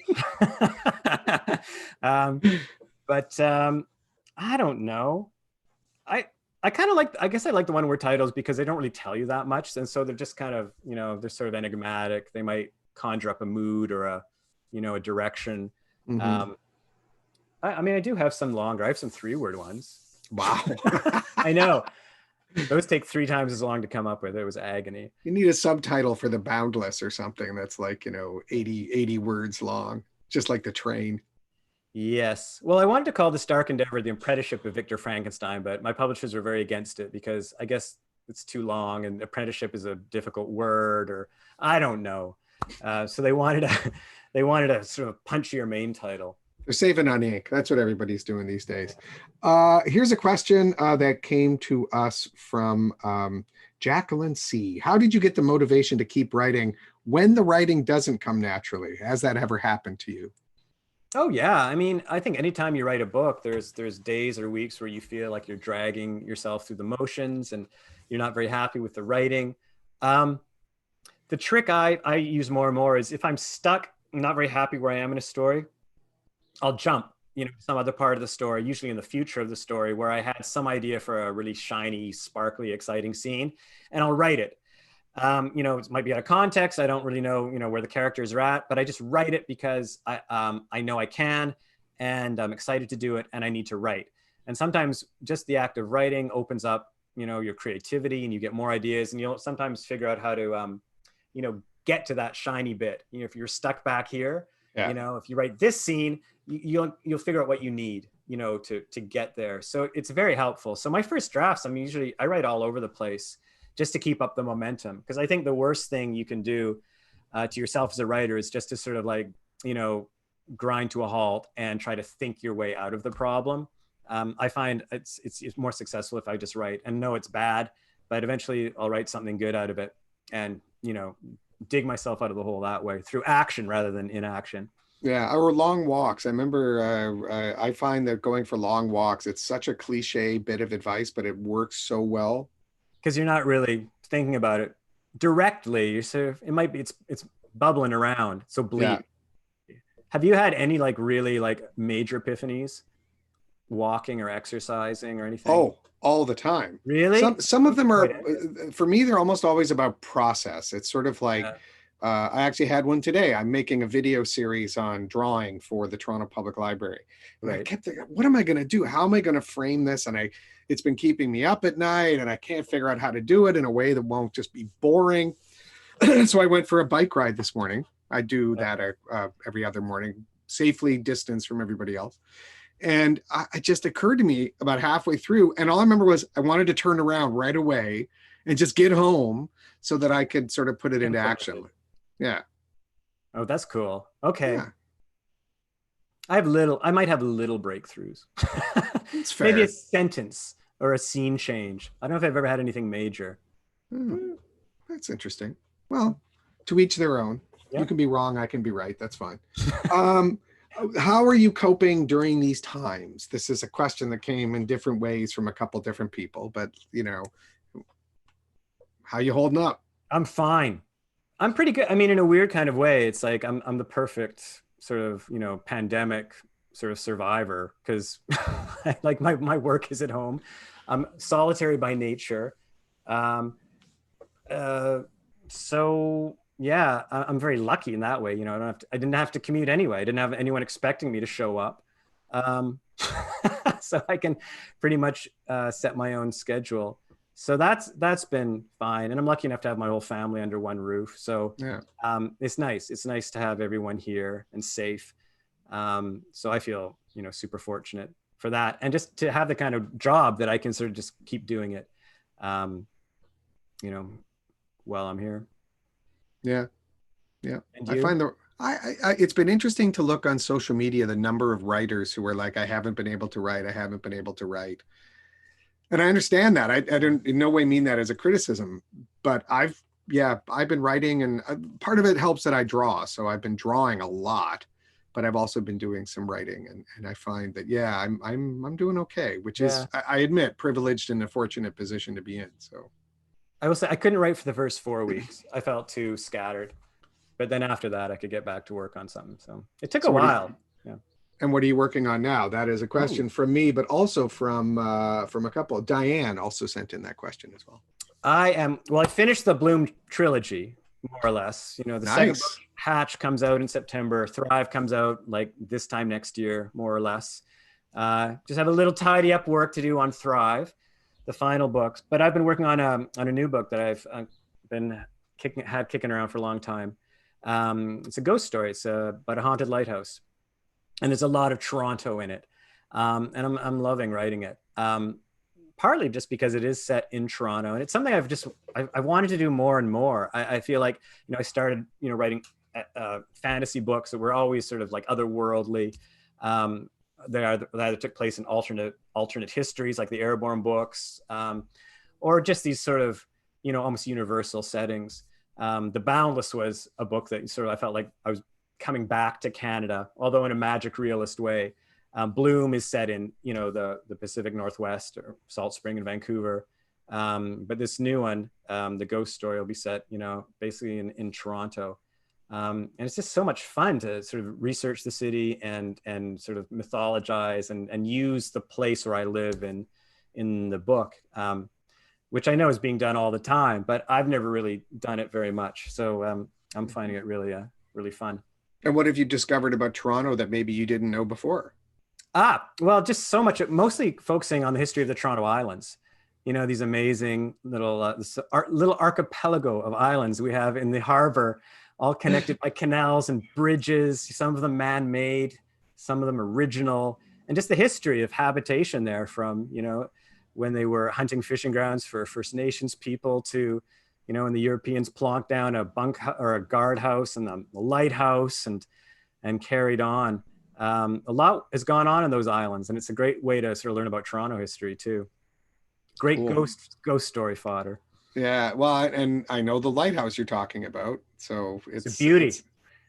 But I don't know. I kind of like, I guess I like the one-word titles because they don't really tell you that much. And so they're just kind of, they're sort of enigmatic. They might conjure up a mood or a direction. Mm-hmm. I mean, I do have some longer. I have some 3-word ones. Wow. I know. Those take 3 times as long to come up with. It was agony. You need a subtitle for The Boundless or something that's like, 80 words long, just like The Train. Yes. Well, I wanted to call this dark endeavor The Apprenticeship of Victor Frankenstein, but my publishers were very against it because I guess it's too long and apprenticeship is a difficult word, or I don't know. So they wanted a sort of punchier main title. They're saving on ink. That's what everybody's doing these days. Here's a question that came to us from Jacqueline C. How did you get the motivation to keep writing when the writing doesn't come naturally? Has that ever happened to you? Oh yeah. I mean, I think anytime you write a book, there's days or weeks where you feel like you're dragging yourself through the motions and you're not very happy with the writing. The trick I use more and more is if I'm stuck, I'm not very happy where I am in a story, I'll jump, some other part of the story, usually in the future of the story, where I had some idea for a really shiny, sparkly, exciting scene, and I'll write it. It might be out of context. I don't really know, where the characters are at, but I just write it because I know I can, and I'm excited to do it, and I need to write. And sometimes just the act of writing opens up, your creativity, and you get more ideas, and you'll sometimes figure out how to, get to that shiny bit. If you're stuck back here, if you write this scene, you'll figure out what you need, to get there. So it's very helpful. So my first drafts, I write all over the place just to keep up the momentum. Because I think the worst thing you can do to yourself as a writer is just to sort of like, grind to a halt and try to think your way out of the problem. I find it's more successful if I just write and know it's bad, but eventually I'll write something good out of it and, dig myself out of the hole that way through action rather than inaction. Yeah, or long walks. I remember I find that going for long walks, it's such a cliche bit of advice, but it works so well. Because you're not really thinking about it directly. You're sort of, it's bubbling around. So bleak. Yeah. Have you had any like really like major epiphanies walking or exercising or anything? Oh, all the time. Really? Some of them are, for me, they're almost always about process. It's sort of like, I actually had one today. I'm making a video series on drawing for the Toronto Public Library. And I kept thinking, what am I going to do? How am I going to frame this? And it's been keeping me up at night, and I can't figure out how to do it in a way that won't just be boring. So I went for a bike ride this morning. I do that every other morning, safely distanced from everybody else. And it just occurred to me about halfway through, and all I remember was I wanted to turn around right away and just get home so that I could sort of put it into action. Yeah. Oh, that's cool. Okay. I might have little breakthroughs. It's fair. Maybe a sentence or a scene change. I don't know if I've ever had anything major. That's interesting. Well, to each their own. Yeah. You can be wrong, I can be right. That's fine. How are you coping during these times? This is a question that came in different ways from a couple different people, but you know, how you holding up? I'm fine. I'm pretty good. I mean, in a weird kind of way, it's like I'm the perfect sort of, you know, pandemic sort of survivor, because like my work is at home. I'm solitary by nature. So yeah, I'm very lucky in that way. You know, I didn't have to commute anyway. I didn't have anyone expecting me to show up. So I can pretty much set my own schedule. So that's been fine. And I'm lucky enough to have my whole family under one roof. So Yeah. it's nice. It's nice to have everyone here and safe. So I feel, you know, super fortunate for that. And just to have the kind of job that I can sort of just keep doing it, you know, while I'm here. Yeah. Yeah. And I you? find it's been interesting to look on social media, the number of writers who are like, I haven't been able to write. I haven't been able to write. And I understand that. I don't in no way mean that as a criticism, but I've been writing, and part of it helps that I draw. So I've been drawing a lot, but I've also been doing some writing, and I find that, yeah, I'm doing okay, which is, I admit, privileged and a fortunate position to be in. So I will say I couldn't write for the first 4 weeks. I felt too scattered, but then after that I could get back to work on something. So it took a while. And what are you working on now? That is a question from me, but also from a couple. Diane also sent in that question as well. I finished the Bloom trilogy, more or less. You know, the second book, Hatch, comes out in September. Thrive comes out like this time next year, more or less. Just have a little tidy up work to do on Thrive, the final books. But I've been working on a new book that I've been kicking around for a long time. It's a ghost story. It's about a haunted lighthouse. And there's a lot of Toronto in it. And I'm loving writing it. Partly just because it is set in Toronto, and it's something I wanted to do more and more. I feel like, you know, I started, you know, writing fantasy books that were always sort of like otherworldly. They either took place in alternate histories, like the Airborn books, or just these sort of, you know, almost universal settings. The Boundless was a book that sort of I felt like I was coming back to Canada, although in a magic realist way. Bloom is set in, you know, the Pacific Northwest, or Salt Spring in Vancouver. But this new one, the ghost story, will be set, you know, basically in Toronto. And it's just so much fun to sort of research the city and sort of mythologize and use the place where I live in the book, which I know is being done all the time, but I've never really done it very much. So I'm finding it really fun. And what have you discovered about Toronto that maybe you didn't know before? Well, just so much, mostly focusing on the history of the Toronto Islands. You know, these amazing little archipelago of islands we have in the harbor, all connected by canals and bridges, some of them man-made, some of them original, and just the history of habitation there from, you know, when they were hunting fishing grounds for First Nations people to, you know, when the Europeans plonked down a or a guardhouse and the lighthouse and carried on. A lot has gone on in those islands, and it's a great way to sort of learn about Toronto history too. Great ghost story fodder. Yeah, well, and I know the lighthouse you're talking about, so it's a beauty.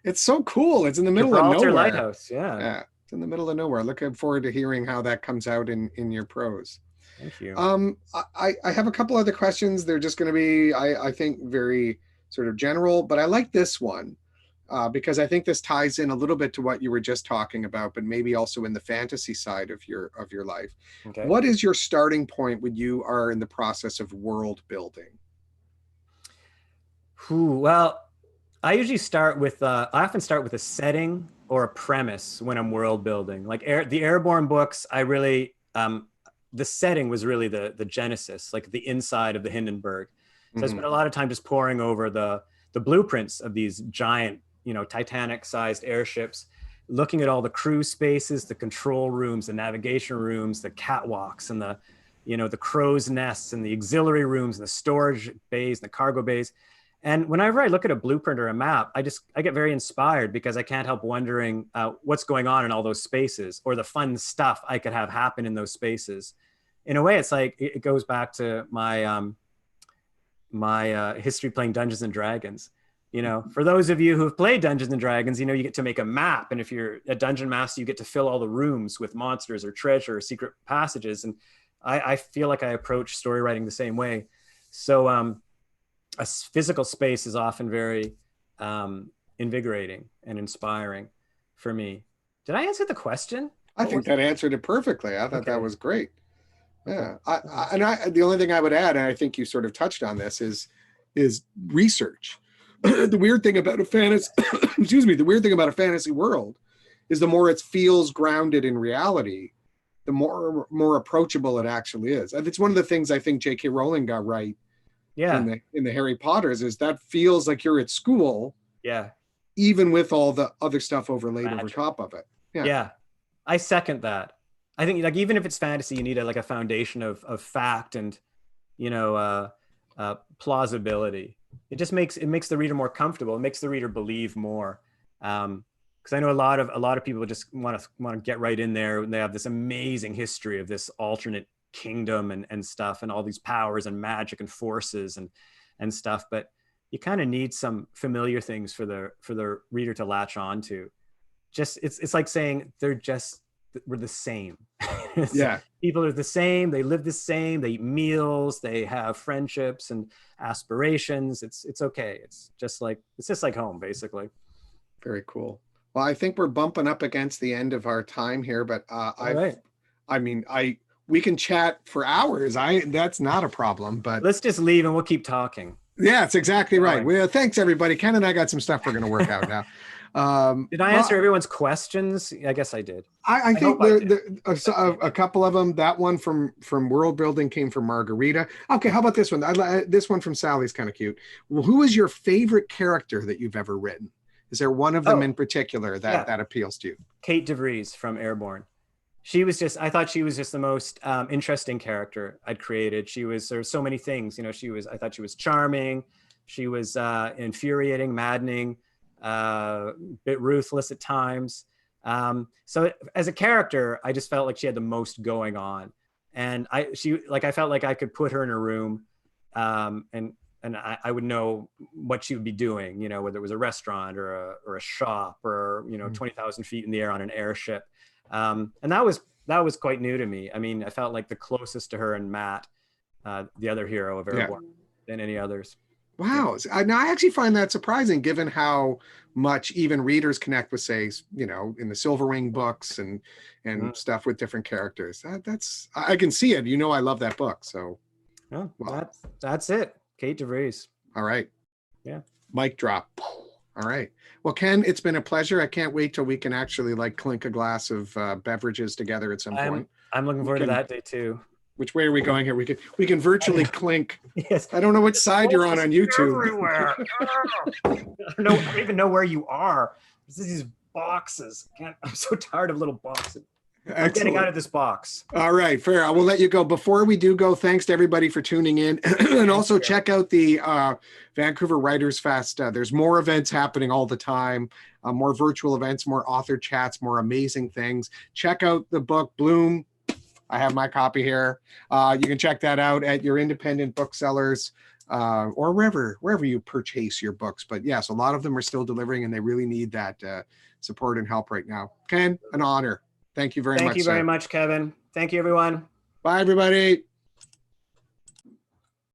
It's so cool. It's in the middle Gibraltar of nowhere. Lighthouse, yeah. It's in the middle of nowhere. Looking forward to hearing how that comes out in your prose. Thank you. I have a couple other questions. They're just going to be, I think, very sort of general, but I like this one because I think this ties in a little bit to what you were just talking about, but maybe also in the fantasy side of your life. Okay. What is your starting point when you are in the process of world building? Well, I usually start with, I often start with a setting or a premise when I'm world building. Like the Airborn books, I really, the setting was really the genesis, like the inside of the Hindenburg. So I spent a lot of time just poring over the blueprints of these giant, you know, Titanic-sized airships, looking at all the crew spaces, the control rooms, the navigation rooms, the catwalks, and the crow's nests, and the auxiliary rooms, and the storage bays, and the cargo bays. And whenever I look at a blueprint or a map, I get very inspired because I can't help wondering what's going on in all those spaces, or the fun stuff I could have happen in those spaces. In a way, it's like it goes back to my history playing Dungeons and Dragons. For those of you who have played Dungeons and Dragons, you get to make a map, and if you're a dungeon master, you get to fill all the rooms with monsters or treasure or secret passages. And I feel like I approach story writing the same way. So a physical space is often very invigorating and inspiring for me. Did I answer the question? I think that answered it perfectly. I thought that was great. Yeah. The only thing I would add, and I think you sort of touched on this, is research. The weird thing about a fantasy, the weird thing about a fantasy world is the more it feels grounded in reality, the more approachable it actually is. And it's one of the things I think J.K. Rowling got right. Yeah. In the Harry Potters, is that feels like you're at school. Yeah. Even with all the other stuff overlaid over top of it. Yeah. Yeah. I second that. I think like even if it's fantasy, you need a foundation of fact and plausibility. It makes the reader more comfortable. It makes the reader believe more. Because I know a lot of people just want to get right in there, and they have this amazing history of this alternate kingdom and stuff, and all these powers and magic and forces and stuff. But you kind of need some familiar things for the reader to latch on to. Just it's like saying we're the same. Yeah. People are the same. They live the same. They eat meals. They have friendships and aspirations. It's okay. It's just like home, basically. Very cool. Well, I think we're bumping up against the end of our time here, but we can chat for hours. That's not a problem, but let's just leave and we'll keep talking. Yeah, that's exactly right. Well, thanks everybody. Ken and I got some stuff we're going to work out now. Did I answer everyone's questions? I guess I did. I think a couple of them. That one from World Building came from Margarita. Okay, how about this one? This one from Sally's kind of cute. Well, who is your favorite character that you've ever written? Is there one of them in particular that appeals to you? Kate DeVries from Airborn. I thought she was just the most interesting character I'd created. There's so many things, I thought she was charming. She was infuriating, maddening, bit ruthless at times. So as a character, I just felt like she had the most going on. And I felt like I could put her in a room and I would know what she would be doing, whether it was a restaurant or a shop or, 20,000 feet in the air on an airship. And that was quite new to me. I mean, I felt like the closest to her and Matt, the other hero of Airborn, than any others. Wow. Now I actually find that surprising, given how much even readers connect with, say, in the Silverwing books and stuff with different characters. I can see it. I love that book. So that's it. Kate DeVries. All right. Yeah. Mic drop. All right. Well, Ken, it's been a pleasure. I can't wait till we can actually clink a glass of beverages together at some point. I'm looking forward to that day too. Which way are we going here? We can virtually clink. Yes. I don't know which side you're on YouTube. Everywhere. I don't even know where you are. This is these boxes. I'm so tired of little boxes. Excellent. I'm getting out of this box. All right, fair. I will let you go. Before we do go, thanks to everybody for tuning in. And also check out the Vancouver Writers Fest. There's more events happening all the time, more virtual events, more author chats, more amazing things. Check out the book, Bloom. I have my copy here. You can check that out at your independent booksellers or wherever you purchase your books. But yes, a lot of them are still delivering and they really need that support and help right now. Ken, an honor. Thank you very much. Thank you very much, Kevin. Thank you, everyone. Bye, everybody.